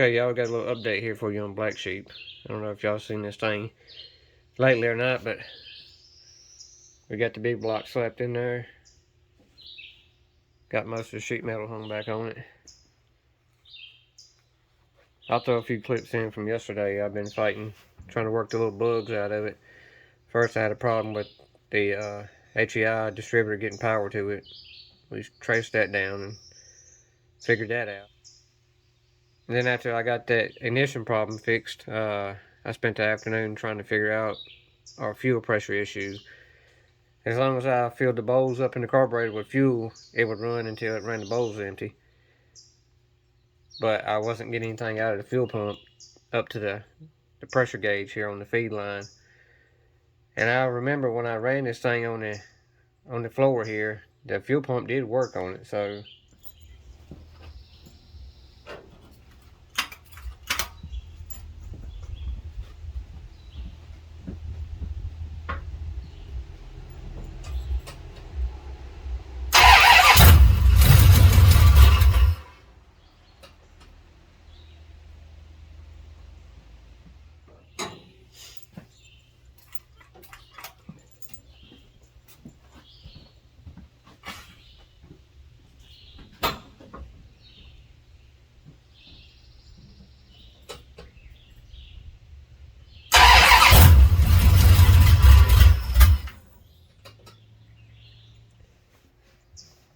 Okay, y'all, got a little update here for you on Blacksheep. I don't know if y'all seen this thing lately or not, but we got the big block slapped in there. Got most of the sheet metal hung back on it. I'll throw a few clips in from yesterday. I've been fighting, trying to work the little bugs out of it. First, I had a problem with the HEI distributor getting power to it. We traced that down and figured that out. And then after I got that ignition problem fixed, I spent the afternoon trying to figure out our fuel pressure issue. As long as I filled the bowls up in the carburetor with fuel, it would run until it ran the bowls empty. But I wasn't getting anything out of the fuel pump up to the pressure gauge here on the feed line. And I remember when I ran this thing on the floor here, the fuel pump did work on it. So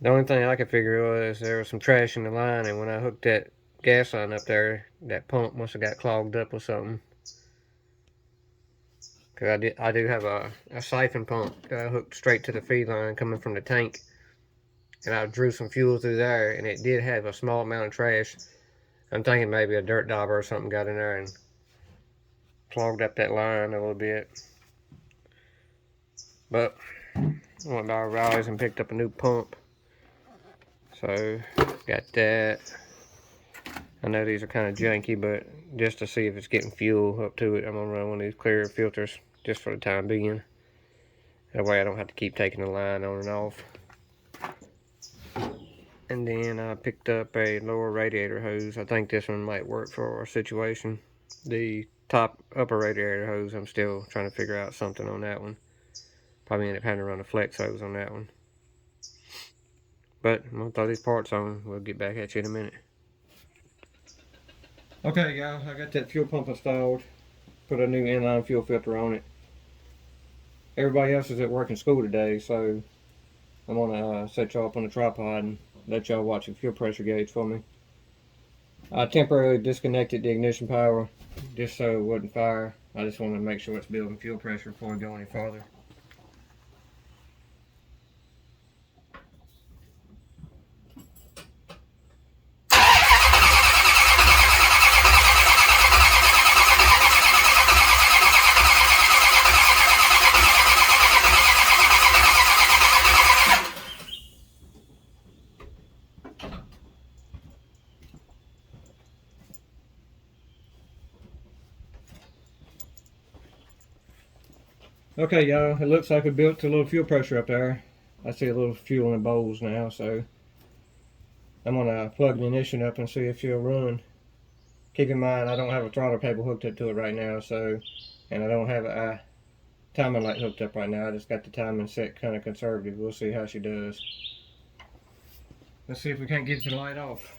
the only thing I could figure was there was some trash in the line, and when I hooked that gas line up there, that pump must have got clogged up with something. Cause I do have a siphon pump that I hooked straight to the feed line coming from the tank, and I drew some fuel through there, and it did have a small amount of trash. I'm thinking maybe a dirt dauber or something got in there and clogged up that line a little bit. But I went by Riley's and picked up a new pump. So got that. I know these are kind of janky, but just to see if it's getting fuel up to it, I'm gonna run one of these clear filters just for the time being. That way I don't have to keep taking the line on and off. And then I picked up a lower radiator hose. I think this one might work for our situation. The upper radiator hose, I'm still trying to figure out something on that one. Probably end up having to run a flex hose on that one. But I'm gonna throw these parts on. We'll get back at you in a minute. Okay, y'all, I got that fuel pump installed. Put a new inline fuel filter on it. Everybody else is at work and school today, so I'm gonna set y'all up on the tripod and let y'all watch the fuel pressure gauge for me. I temporarily disconnected the ignition power just so it wouldn't fire. I just wanted to make sure it's building fuel pressure before we go any farther. Okay, y'all, it looks like we built a little fuel pressure up there. I see a little fuel in the bowls now, so I'm gonna plug the ignition up and see if she'll run. Keep in mind, I don't have a throttle cable hooked up to it right now, and I don't have a timing light hooked up right now. I just got the timing set kind of conservative. We'll see how she does. Let's see if we can't get the light off.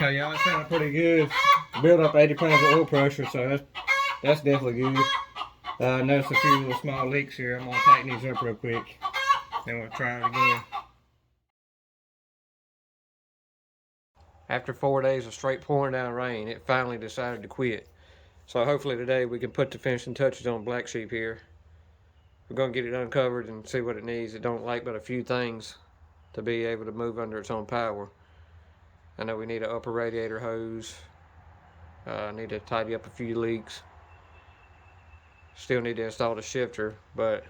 So y'all, it's sounding pretty good. Built up 80 pounds of oil pressure, so that's definitely good. Notice a few little small leaks here. I'm gonna tighten these up real quick. Then we'll try it again. After 4 days of straight pouring down rain, it finally decided to quit. So hopefully today we can put the finishing touches on Blacksheep here. We're gonna get it uncovered and see what it needs. It don't like but a few things to be able to move under its own power. I know we need an upper radiator hose. Need to tidy up a few leaks. Still need to install the shifter, but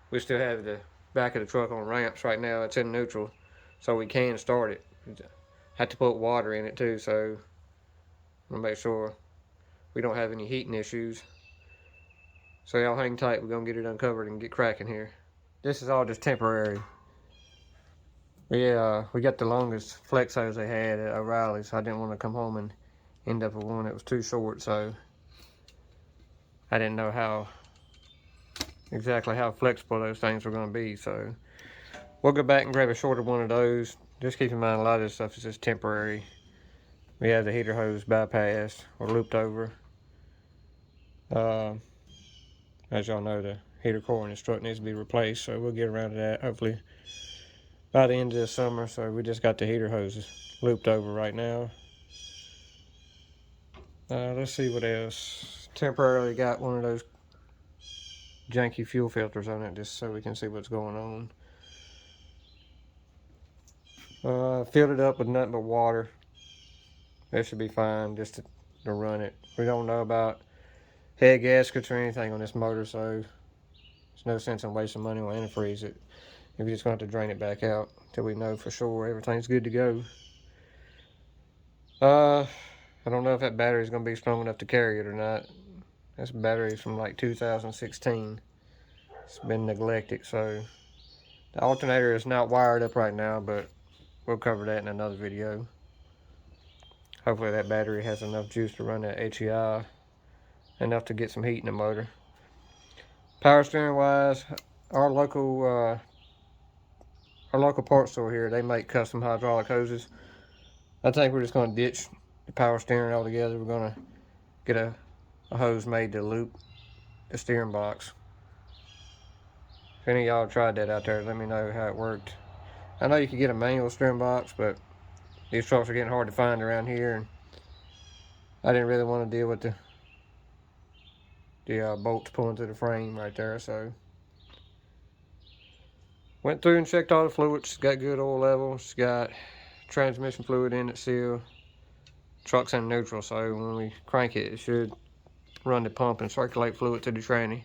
we still have the back of the truck on ramps right now. It's in neutral, so we can start it. Have to put water in it too, so we'll make sure we don't have any heating issues. So y'all hang tight. We're gonna get it uncovered and get cracking here. This is all just temporary. We got the longest flex hose they had at O'Reilly's. So I didn't want to come home and end up with one that was too short, so I didn't know exactly how flexible those things were going to be. So we'll go back and grab a shorter one of those. Just keep in mind, a lot of this stuff is just temporary. We have the heater hose bypassed or looped over. As y'all know, the heater core in the strut needs to be replaced, so we'll get around to that hopefully by the end of this summer. So we just got the heater hoses looped over right now. Let's see what else. Temporarily got one of those janky fuel filters on it just so we can see what's going on. Filled it up with nothing but water. That should be fine just to run it. We don't know about head gaskets or anything on this motor, so there's no sense in wasting money on antifreeze it. We're just going to have to drain it back out until we know for sure everything's good to go. I don't know if that battery is going to be strong enough to carry it or not. This battery is from like 2016. It's been neglected, so the alternator is not wired up right now, but we'll cover that in another video. Hopefully that battery has enough juice to run that HEI, enough to get some heat in the motor. Power steering wise, our local parts store here, they make custom hydraulic hoses. I think we're just going to ditch the power steering altogether. We're going to get a hose made to loop the steering box. If any of y'all tried that out there, let me know how it worked. I know you can get a manual steering box, but these trucks are getting hard to find around here, and I didn't really want to deal with the bolts pulling through the frame right there. So went through and checked all the fluids. It's got good oil levels. It's got transmission fluid in it still. Truck's in neutral, so when we crank it, it should run the pump and circulate fluid to the tranny.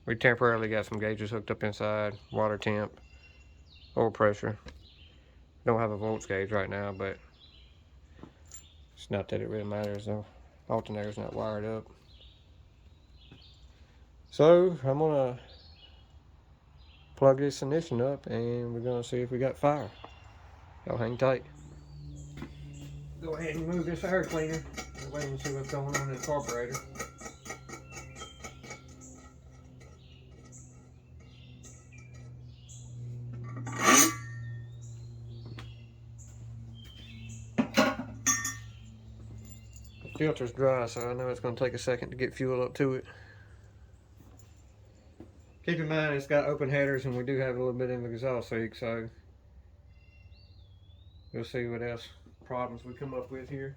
We temporarily got some gauges hooked up inside, water temp, oil pressure. Don't have a volts gauge right now, but it's not that it really matters. The alternator's not wired up. So I'm gonna plug this ignition up and we're gonna see if we got fire. Y'all hang tight. Go ahead and move this air cleaner. We'll wait and see what's going on in the carburetor. The filter's dry, so I know it's going to take a second to get fuel up to it. Keep in mind it's got open headers and we do have a little bit in the exhaust leak, so we'll see what else problems we come up with here.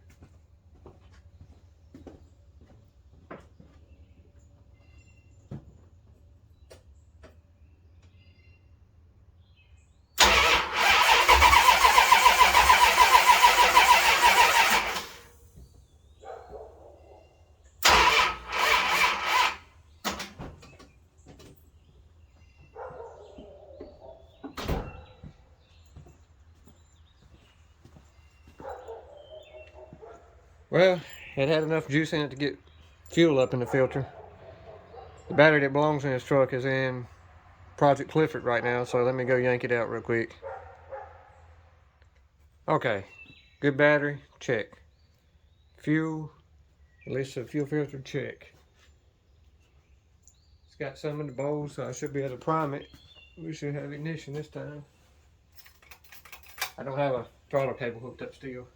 Well, it had enough juice in it to get fuel up in the filter. The battery that belongs in this truck is in Project Clifford right now, so let me go yank it out real quick. Okay, good battery, check. Fuel, at least the fuel filter, check. It's got some in the bowl, so I should be able to prime it. We should have ignition this time. I don't have a throttle cable hooked up still.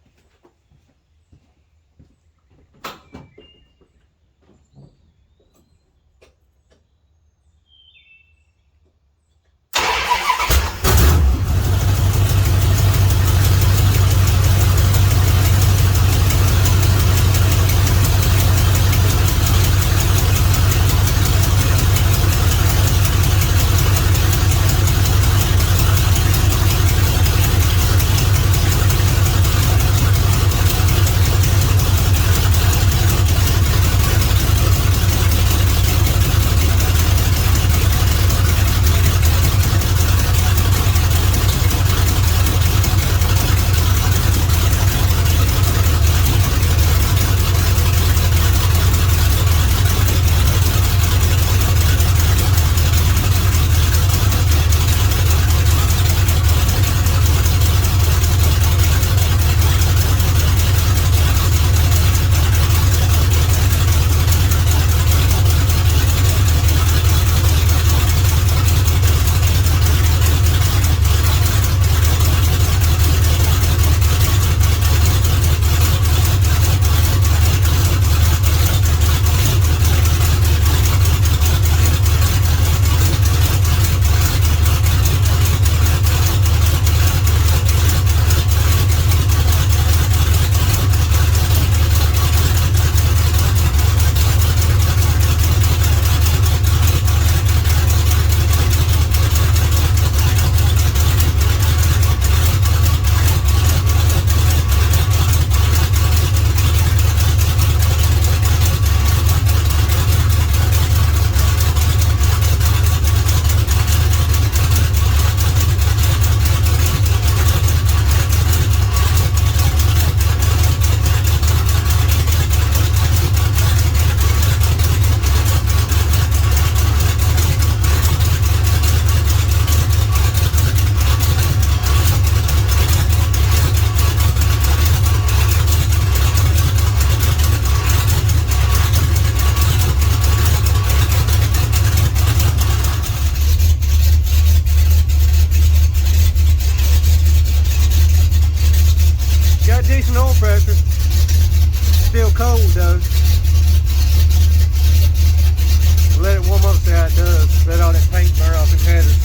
Got decent oil pressure. Still cold though. Let it warm up, see how it does. Let all that paint burn off its headers.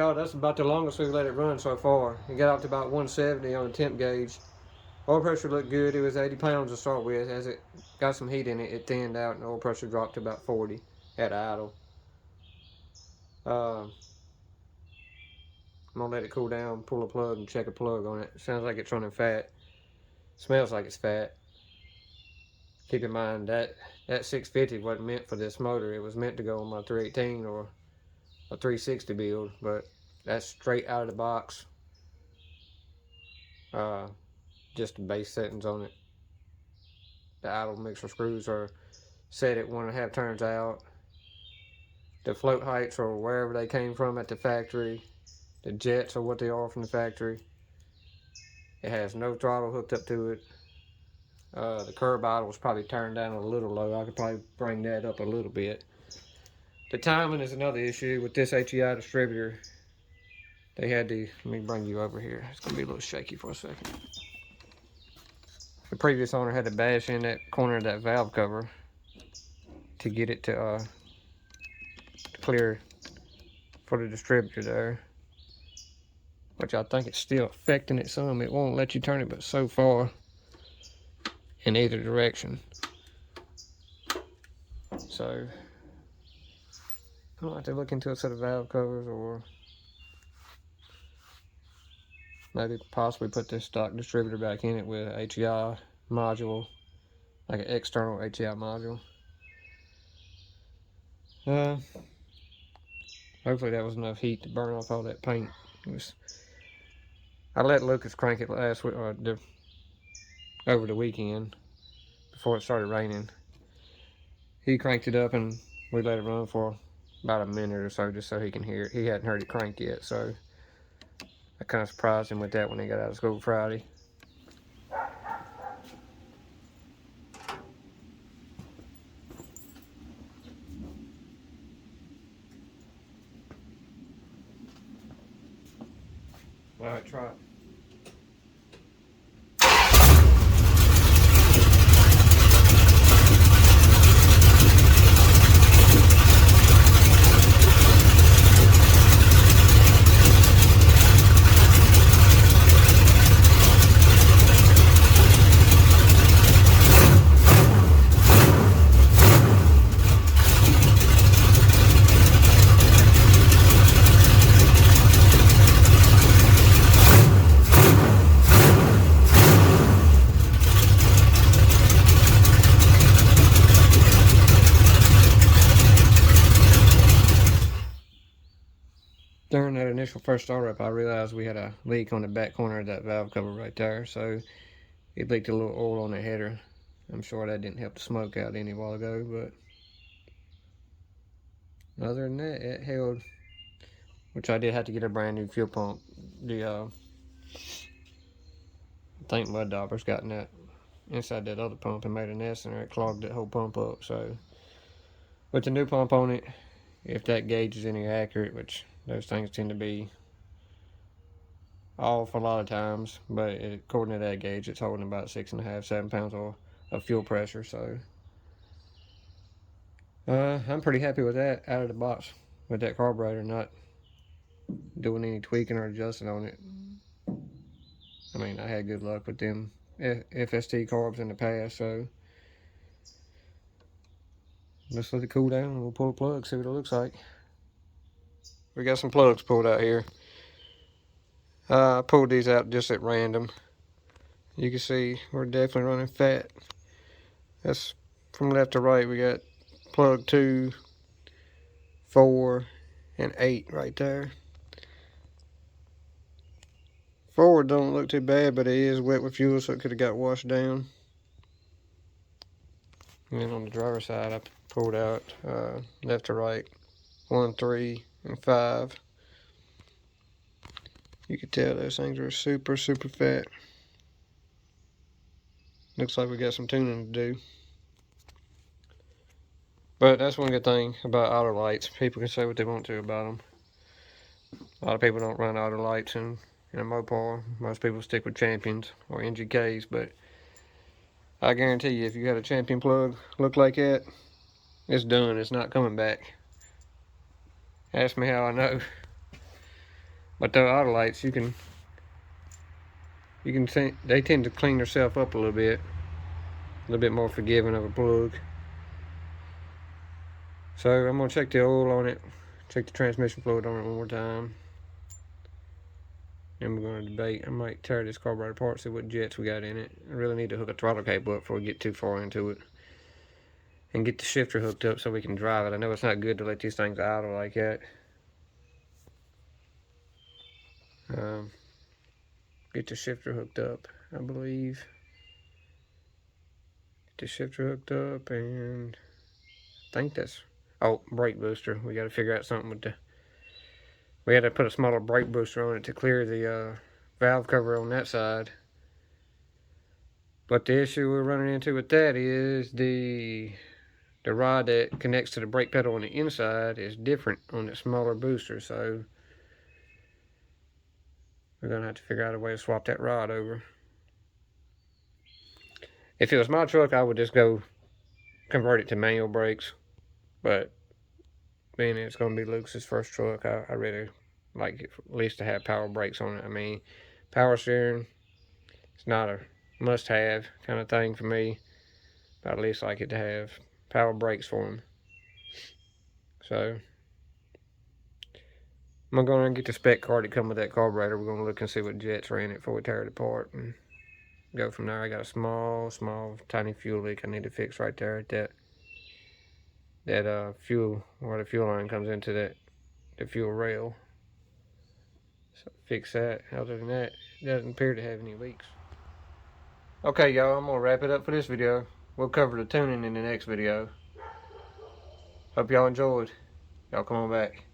y'all, that's about the longest we've let it run so far. It got up to about 170 on the temp gauge. Oil pressure looked good. It was 80 pounds to start with. As it got some heat in it, it thinned out and oil pressure dropped to about 40 at idle. I'm gonna let it cool down, pull a plug and check a plug on it. Sounds like it's running fat. Smells like it's fat. Keep in mind that 650 wasn't meant for this motor. It was meant to go on my 318 or a 360 build, but that's straight out of the box. Just the base settings on it. The idle mixer screws are set at 1.5 turns out. The float heights are wherever they came from at the factory. The jets are what they are from the factory. It has no throttle hooked up to it. The curb idle was probably turned down a little low. I could probably bring that up a little bit. The timing is another issue with this HEI distributor. They had to, let me bring you over here. It's gonna be a little shaky for a second. The previous owner had to bash in that corner of that valve cover to get it to clear for the distributor there, which I think it's still affecting it some. It won't let you turn it but so far in either direction. So I might have to look into a set of valve covers, or maybe possibly put this stock distributor back in it with an HEI module, like an external HEI module. Hopefully that was enough heat to burn off all that paint. I let Lucas crank it last week, over the weekend before it started raining. He cranked it up and we let it run for about a minute or so just so he can hear it. He hadn't heard it crank yet, so I kind of surprised him with that when he got out of school Friday. All right, try it. During that initial first startup, I realized we had a leak on the back corner of that valve cover right there, so it leaked a little oil on the header. I'm sure that didn't help the smoke out any while ago, but other than that, it held, which I did have to get a brand new fuel pump. I think mud daubers got in that inside that other pump and made a nest in there. It clogged that whole pump up. So with the new pump on it, if that gauge is any accurate, which those things tend to be off a lot of times, but according to that gauge, it's holding about 6.5, 7 pounds of fuel pressure. So I'm pretty happy with that out of the box with that carburetor, not doing any tweaking or adjusting on it. I mean, I had good luck with them FST carbs in the past, so let's let it cool down and we'll pull a plug, see what it looks like. We got some plugs pulled out here. I pulled these out just at random. You can see we're definitely running fat. That's from left to right. We got plug 2, 4, and 8 right there. 4 don't look too bad, but it is wet with fuel, so it could have got washed down. And then on the driver's side, I pulled out left to right 1, 3, and 5. You can tell those things are super fat. Looks like we got some tuning to do. But that's one good thing about auto lights. People can say what they want to about them. A lot of people don't run auto lights in a Mopar. Most people stick with Champions or NGKs, but I guarantee you, if you got a Champion plug look like that, it's done. It's not coming back. Ask me how I know. But the Autolites, you can see they tend to clean themselves up a little bit more forgiving of a plug. So I'm gonna check the oil on it, check the transmission fluid on it one more time. And we're gonna debate. I might tear this carburetor apart, see what jets we got in it. I really need to hook a throttle cable up before we get too far into it. And get the shifter hooked up so we can drive it. I know it's not good to let these things idle like that. Get the shifter hooked up, I believe. Get the shifter hooked up, and I think that's... Oh, brake booster. We got to figure out something with the... We had to put a smaller brake booster on it to clear the valve cover on that side. But the issue we're running into with that is the rod that connects to the brake pedal on the inside is different on the smaller booster, so we're going to have to figure out a way to swap that rod over. If it was my truck, I would just go convert it to manual brakes, but being it's going to be Lucas's first truck, I really like it at least to have power brakes on it. I mean, power steering, it's not a must-have kind of thing for me, but I at least like it to have power brakes for them. So I'm going to get the spec card that come with that carburetor. We're going to look and see what jets ran it before we tear it apart and go from there. I got a small, tiny fuel leak I need to fix right there at that fuel, where the fuel line comes into the fuel rail. So fix that. Other than that, it doesn't appear to have any leaks. Okay, y'all, I'm going to wrap it up for this video. We'll cover the tuning in the next video. Hope y'all enjoyed. Y'all come on back.